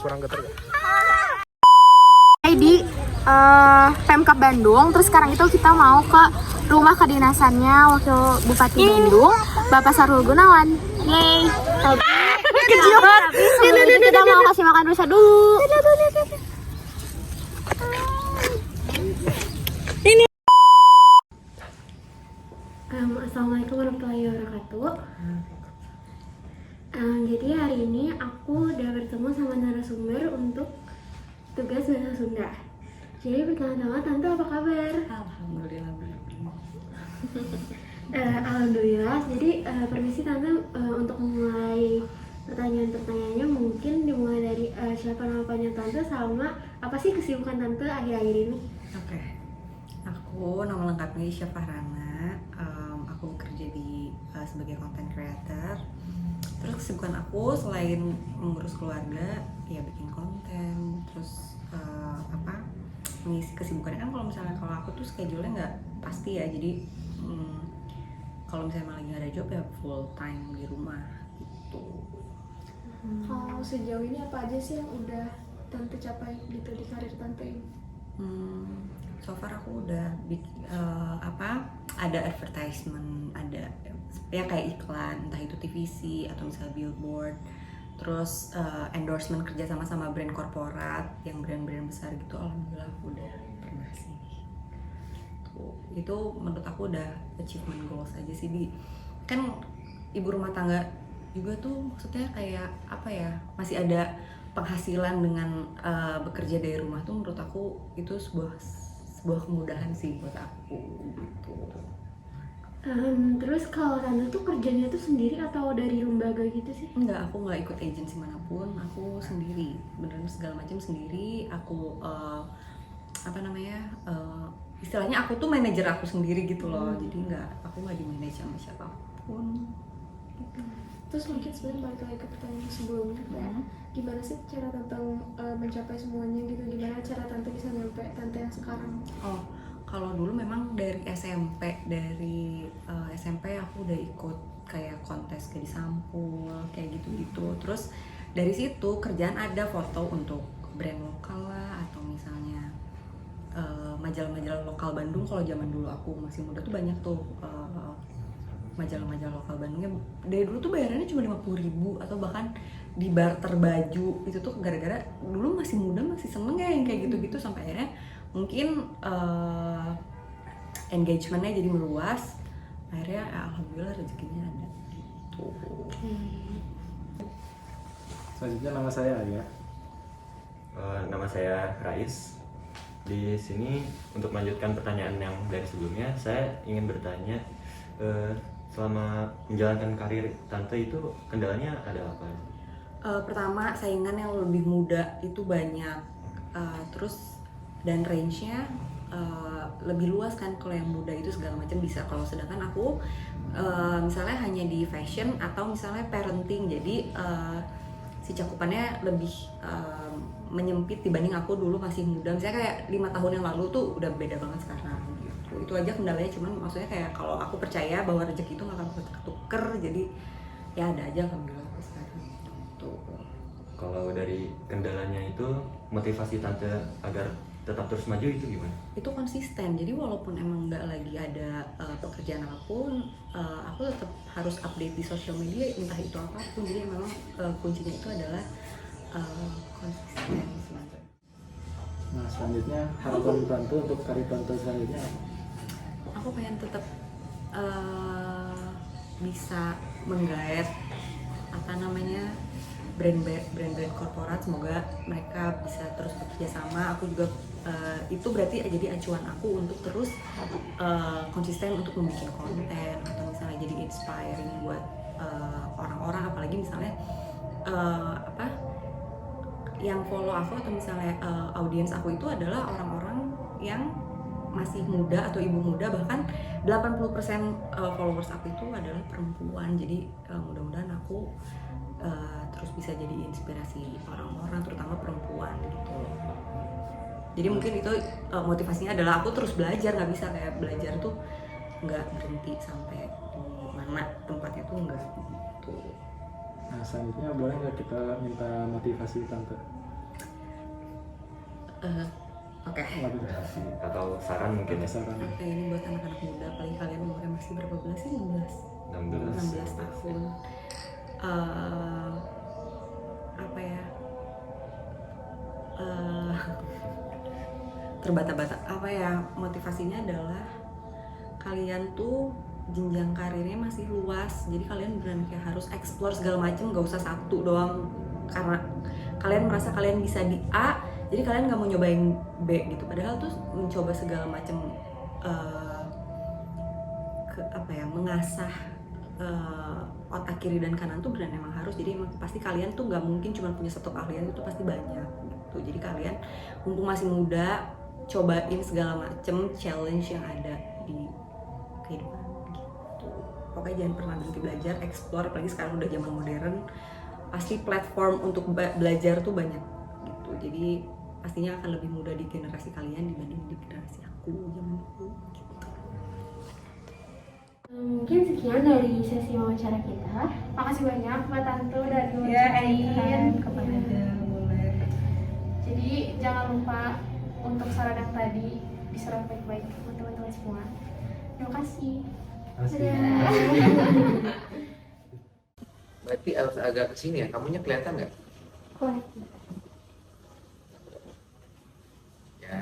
kurang getar gak? Di Pemkab Bandung, terus sekarang itu kita mau ke rumah kedinasannya Wakil Bupati Bandung, Bapak Sarul Gunawan. Yeay. Kecil banget. Sebelum itu kita mau kasih makan rusa dulu. Ini. Assalamualaikum warahmatullahi wabarakatuh. Jadi hari ini aku udah bertemu sama narasumber untuk tugas bahasa Sunda. Jadi pertama-tama Tante apa kabar? Alhamdulillah. Alhamdulillah. Jadi permisi Tante, untuk memulai pertanyaan-pertanyaannya mungkin dimulai dari siapa namanya Tante sama apa sih kesibukan Tante akhir-akhir ini? Oke. Aku nama lengkapnya Isya Fahrana. Aku bekerja di sebagai content creator. Terus kesibukan aku selain mengurus keluarga, ya bikin konten, terus mengisi kesibukannya kan kalau aku tuh schedule-nya nggak pasti ya, jadi kalau misalnya lagi nggak ada job ya full time di rumah gitu. Kalau sejauh ini apa aja sih yang udah Tante capai gitu di karir Tante ini? So far aku udah ada advertisement, ada ya kayak iklan, entah itu TVC atau misalnya billboard, terus endorsement kerja sama brand korporat yang brand-brand besar gitu. Alhamdulillah aku udah pernah sih. Itu menurut aku udah achievement goals aja sih. Kan ibu rumah tangga juga tuh maksudnya kayak apa ya, masih ada penghasilan dengan bekerja dari rumah tuh menurut aku itu sebuah kemudahan sih buat aku gitu. Terus kalau Tante tuh kerjanya tuh sendiri atau dari lembaga gitu sih? Enggak, aku nggak ikut agensi manapun, aku sendiri, beneran segala macam sendiri. Aku istilahnya aku tuh manajer aku sendiri gitu loh. Jadi aku nggak di manage sama siapapun gitu. Terus mungkin sebenarnya balik lagi ke pertanyaan sebelumnya, kayak gimana sih cara Tante mencapai semuanya gitu? Gimana cara Tante bisa nyampe Tante yang sekarang? Kalau dulu memang dari SMP aku udah ikut kayak kontes gadis sampul kayak gitu-gitu. Terus dari situ kerjaan ada foto untuk brand lokal lah, atau misalnya majalah-majalah lokal Bandung. Kalau zaman dulu aku masih muda tuh banyak tuh majalah-majalah lokal Bandungnya. Dari dulu tuh bayarannya cuma 50.000 atau bahkan di barter baju. Itu tuh gara-gara dulu masih muda, masih seneng ya yang kayak gitu-gitu, sampai akhirnya mungkin engagementnya jadi meluas. Akhirnya alhamdulillah rezekinya ada gitu. Selanjutnya nama saya Arya. Nama saya Rais. Di sini untuk melanjutkan pertanyaan yang dari sebelumnya, saya ingin bertanya, selama menjalankan karir Tante itu kendalanya ada apa? Pertama, saingan yang lebih muda itu banyak, terus dan range-nya lebih luas kan. Kalau yang muda itu segala macam bisa, kalau sedangkan aku misalnya hanya di fashion atau misalnya parenting, jadi si cakupannya lebih menyempit dibanding aku dulu masih muda. Misalnya kayak 5 tahun yang lalu tuh udah beda banget sekarang gitu. Itu aja kendalanya, cuman maksudnya kayak kalau aku percaya bahwa rezeki itu gak akan ketuker, jadi ya ada aja alhamdulillah aku sekarang gitu. Kalau dari kendalanya itu, motivasi Tante agar tetap terus maju itu gimana? Itu konsisten, jadi walaupun emang nggak lagi ada pekerjaan apapun, aku tetap harus update di sosial media, entah itu apapun. Jadi memang kuncinya itu adalah konsisten. Nah selanjutnya harapan Tante untuk karir Tante selanjutnya apa? Aku pengen tetap bisa menggait brand-brand korporat. Semoga mereka bisa terus bekerja sama. Aku juga itu berarti jadi acuan aku untuk terus konsisten untuk membuat konten, atau misalnya jadi inspiring buat orang-orang, apalagi misalnya yang follow aku atau misalnya audiens aku itu adalah orang-orang yang masih muda atau ibu muda, bahkan 80% followers aku itu adalah perempuan. Jadi mudah-mudahan aku terus bisa jadi inspirasi orang-orang, terutama perempuan gitu. Jadi mungkin itu motivasinya adalah aku terus belajar, nggak bisa kayak belajar tuh nggak berhenti sampai di mana tempatnya tuh nggak gitu. Nah selanjutnya boleh nggak kita minta motivasi Tante? Oke. Waduh, atau saran mungkin ya? saran. Oke, ini buat anak-anak muda, paling kalian umurnya masih berapa belas sih? 16 16 tahun. Apa ya? Terbata-bata. Apa ya? Motivasinya adalah kalian tuh jenjang karirnya masih luas, jadi kalian beneran kayak harus explore segala macem, gak usah satu doang. Karena kalian merasa kalian bisa di A, jadi kalian nggak mau nyobain B gitu. Padahal tuh mencoba segala macem mengasah otak kiri dan kanan tuh beneran emang harus. Jadi emang pasti kalian tuh nggak mungkin cuma punya satu keahlian, itu pasti banyak gitu. Jadi kalian mumpung masih muda, cobain segala macem challenge yang ada di kehidupan gitu. Pokoknya jangan pernah berhenti belajar, explore, apalagi sekarang udah zaman modern, pasti platform untuk belajar tuh banyak gitu. Jadi pastinya akan lebih mudah di generasi kalian dibanding di generasi aku zaman dulu gitu. Mungkin sekian dari sesi wawancara kita. Makasih banyak Mbak Tanto udah diwawancarain. Kapan aja boleh. Jadi jangan lupa untuk saran yang tadi diserap baik-baik buat teman-teman semua. Terima kasih. Berarti harus agak kesini ya, kamunya kelihatan nggak? Ya,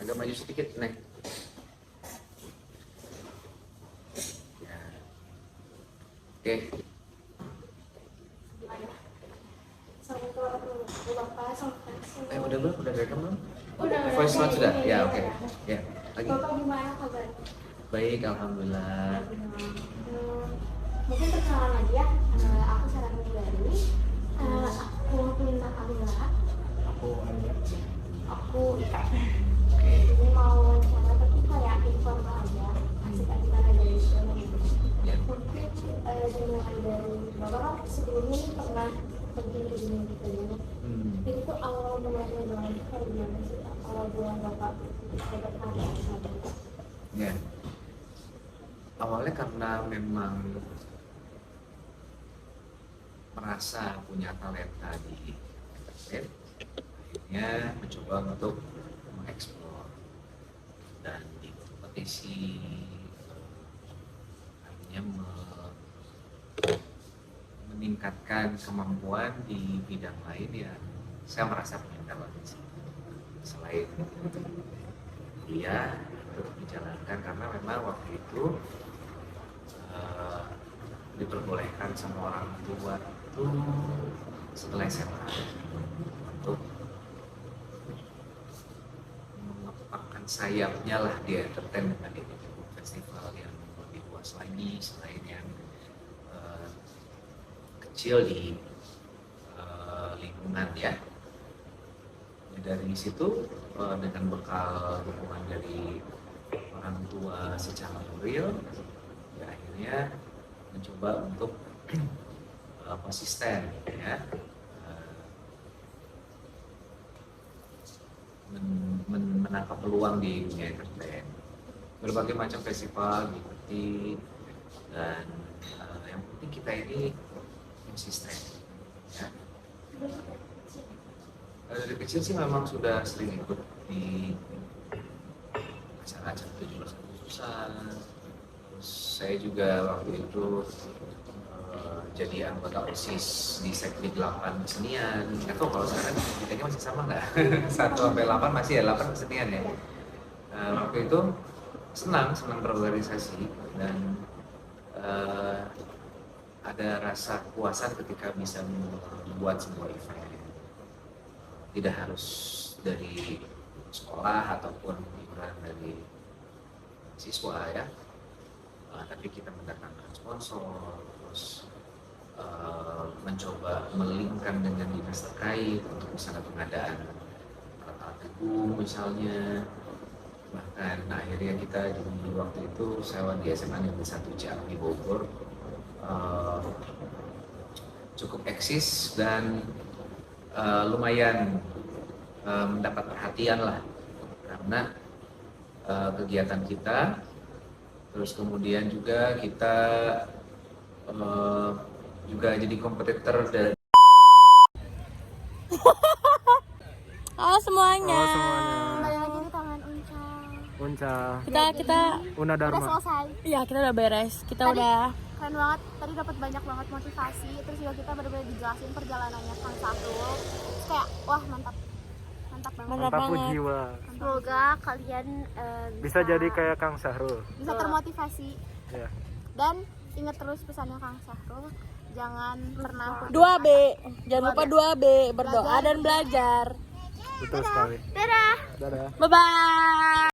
agak maju sedikit, Nek. Ya. Oke. Udah belum? Udah direkam belum? Udah. Voice note sudah? Ya, oke. Ya, lagi. Bapak gimana kabar? Baik, alhamdulillah. Mungkin perkenalan lagi ya. Aku Sarah Nugari. Aku minta Angga. Aku Ika. Oke. Ini mau wawancara tapi kayak informal aja. Asik-asik aja dari sana gitu. Ya. Mungkin dimulai dari Bapak kan sebelumnya ini pernah pergi ke dunia gitu ya. Jadi itu awal mulanya doang itu kayak gimana sih? Awal bulan Bapak dapat karya gitu. Ya. Awalnya karena memang merasa punya talenta di entertain, akhirnya mencoba untuk mengeksplor dan di kompetisi akhirnya meningkatkan kemampuan di bidang lain ya. Saya merasa punya talenta selain kuliah tetap dijalankan karena memang waktu itu diperbolehkan sama orang tua itu setelah SMA untuk mengepakkan sayapnya lah di entertain dengan ini festival yang lebih luas lagi selain yang kecil di lingkungan ya. Dari situ dengan bekal dukungan dari orang tua secara real ya akhirnya mencoba untuk konsisten ya menangkap peluang di dunia entertain, berbagai macam festival diikuti dan yang penting kita ini konsisten ya. Dari kecil sih memang sudah sering ikut di acara-acara 17 Agustusan. Terus saya juga waktu itu jadi anggota OSIS di Sekdi 8 kesenian. Nggak tahu kalau sekarang kayaknya masih sama nggak? 1-8 masih ya, 8 kesenian ya. Waktu itu senang berorganisasi dan ada rasa kepuasan ketika bisa membuat sebuah event. Tidak harus dari sekolah ataupun iuran dari siswa ya, tapi kita mendatangkan sponsor, terus mencoba melingkan dengan dinas terkait untuk misalnya pengadaan alat gedung misalnya, bahkan akhirnya kita di waktu itu sewa di SMA Negeri 1 Ciampea Bogor cukup eksis dan lumayan mendapat perhatian lah karena kegiatan kita, terus kemudian juga kita juga jadi kompetitor dari semuanya. Oh, semuanya. Kembali lagi di Taman Uncang. Unca. Kita Una udah Dharma. selesai. Iya, kita udah beres. Kita udah keren banget. Tadi dapat banyak banget motivasi. Terus juga kita benar-benar dijelasin perjalanannya Kang Sahrul. Terus kayak wah mantap. Mantap banget. Mantap jiwa. Semoga kalian Bisa jadi kayak Kang Sahrul. Bisa termotivasi. Ya. Dan ingat terus pesannya Kang Sahrul. Jangan pernah 2B. Jangan lupa 2B, berdoa dan belajar. Betul sekali. Dadah. Dadah. Bye bye.